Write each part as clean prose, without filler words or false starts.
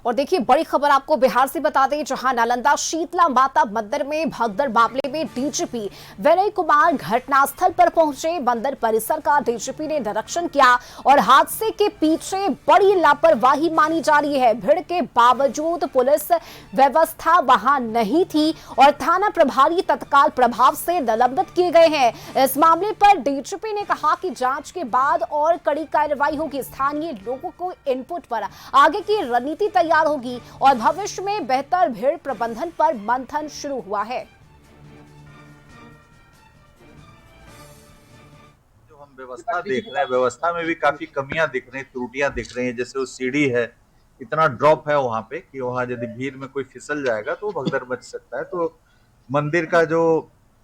और देखिए बड़ी खबर आपको बिहार से बता दें, जहां नालंदा शीतला माता मंदिर में भगदड़ मामले में डीजीपी विनय कुमार घटनास्थल पर पहुंचे। मंदिर परिसर का डीजीपी ने निरीक्षण किया और हादसे के पीछे बड़ी लापरवाही मानी जा रही है। भीड़ के बावजूद पुलिस व्यवस्था वहां नहीं थी और थाना प्रभारी तत्काल प्रभाव से निलंबित किए गए हैं। इस मामले पर डीजीपी ने कहा कि जांच के बाद और कड़ी कार्रवाई होगी। स्थानीय लोगों को इनपुट पर आगे की रणनीति तैयार होगी और भविष्य में बेहतर भीड़ प्रबंधन पर मंथन शुरू हुआ है। जो हम व्यवस्था देख रहे हैं, व्यवस्था में भी काफी कमियां दिख रही, त्रुटियां दिख रही हैं। जैसे वो सीढ़ी है, इतना ड्रॉप है वहां पे कि वहां यदि भीड़ में कोई फिसल जाएगा तो भगदड़ मच सकता है। तो मंदिर का जो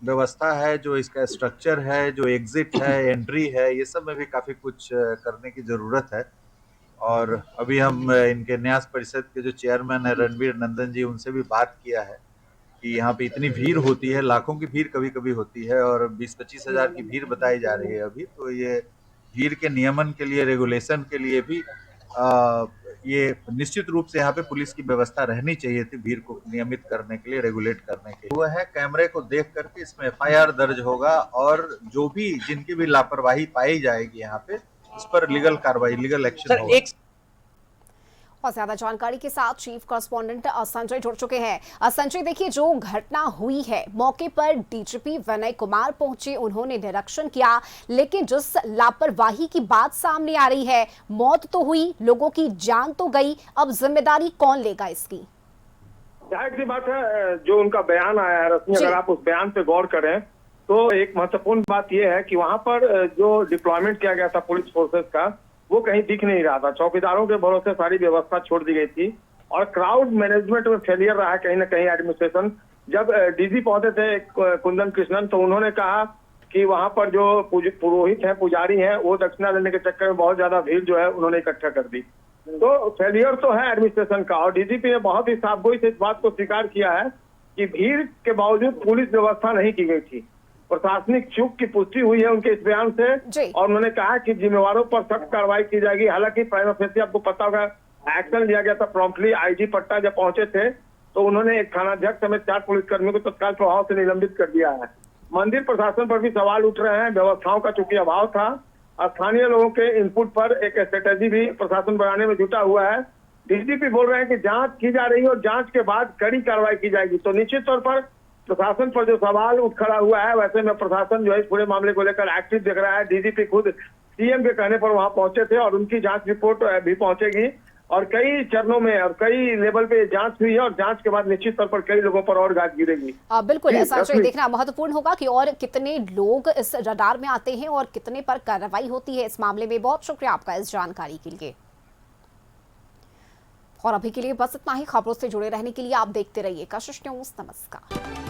व्यवस्था है, जो इसका स्ट्रक्चर है, जो एग्जिट है, एंट्री है, ये सब में भी काफी कुछ करने की जरूरत है। और अभी हम इनके न्यास परिषद के जो चेयरमैन है रणवीर नंदन जी, उनसे भी बात किया है कि यहाँ पे इतनी भीड़ होती है, लाखों की भीड़ कभी कभी होती है और 20-25 हजार की भीड़ बताई जा रही है अभी। तो ये भीड़ के नियमन के लिए, रेगुलेशन के लिए भी ये निश्चित रूप से यहाँ पे पुलिस की व्यवस्था रहनी चाहिए थी, भीड़ को नियमित करने के लिए, रेगुलेट करने के लिए। वो है कैमरे को देख करके इसमें एफआईआर दर्ज होगा और जो भी जिनकी भी लापरवाही पाई जाएगी यहाँ पे, उस पर लीगल कार्रवाई, लीगल एक्शन होगा। और ज्यादा जानकारी के साथ चीफ कॉरेस्पॉन्डेंट संजय जुड़ चुके हैं। संजय, देखिए जो घटना हुई है, मौके पर डीजीपी विनय कुमार पहुंचे, उन्होंने निरीक्षण किया, लेकिन जिस लापरवाही की बात सामने आ रही है, मौत तो हुई, लोगों की जान तो गई, अब जिम्मेदारी कौन लेगा इसकी? जाहिर सी बात है, जो उनका बयान आया है रश्मि, अगर आप उस बयान पे गौर करें तो एक महत्वपूर्ण बात यह है कि वहां पर जो डिप्लॉयमेंट किया गया था पुलिस फोर्सेस का, वो कहीं दिख नहीं रहा था। चौकीदारों के भरोसे सारी व्यवस्था छोड़ दी गई थी और क्राउड मैनेजमेंट में फेलियर रहा है कहीं ना कहीं एडमिनिस्ट्रेशन। जब डीजी पहुंचे थे कुंदन कृष्णन, तो उन्होंने कहा कि वहां पर जो पुरोहित हैं, पुजारी हैं, वो दक्षिणा लेने के चक्कर में बहुत ज्यादा भीड़ जो है उन्होंने इकट्ठा कर दी। तो फेलियर तो है एडमिनिस्ट्रेशन का और डीजीपी ने बहुत ही साफगोई से इस बात को स्वीकार किया है कि भीड़ के बावजूद पुलिस व्यवस्था नहीं की गई थी। प्रशासनिक चूक की पुष्टि हुई है उनके इस बयान से और उन्होंने कहा कि जिम्मेवारों पर सख्त कार्रवाई की जाएगी। हालांकि प्राइमा फेसी आपको पता होगा एक्शन लिया गया था प्रॉम्प्टली। आईजी पट्टा जब पहुंचे थे तो उन्होंने एक थानाध्यक्ष समेत 4 पुलिसकर्मियों को तत्काल प्रभाव से निलंबित कर दिया है। मंदिर प्रशासन पर भी सवाल उठ रहे हैं, व्यवस्थाओं का चूंकि अभाव था। स्थानीय लोगों के इनपुट पर एक स्ट्रेटेजी भी प्रशासन बनाने में जुटा हुआ है। डीजीपी बोल रहे हैं कि जांच की जा रही है और जांच के बाद कड़ी कार्रवाई की जाएगी। तो निश्चित तौर पर प्रशासन पर जो सवाल उठ खड़ा हुआ है, वैसे में प्रशासन जो है इस पूरे मामले को लेकर एक्टिव दिख रहा है। डीजीपी खुद सीएम के कहने पर वहां पहुंचे थे और उनकी जांच रिपोर्ट भी पहुंचेगी और कई चरणों में और कई लेवल पे जांच हुई है और जांच के बाद निश्चित तौर पर कई लोगों पर और गाज गिरेगी। बिल्कुल, संजय, देखना महत्वपूर्ण होगा कि और कितने लोग इस रडार में आते हैं और कितने पर कार्रवाई होती है इस मामले में। बहुत शुक्रिया आपका इस जानकारी के लिए। और अभी के लिए बस इतना ही। खबरों से जुड़े रहने के लिए आप देखते रहिए कशिश न्यूज। नमस्कार।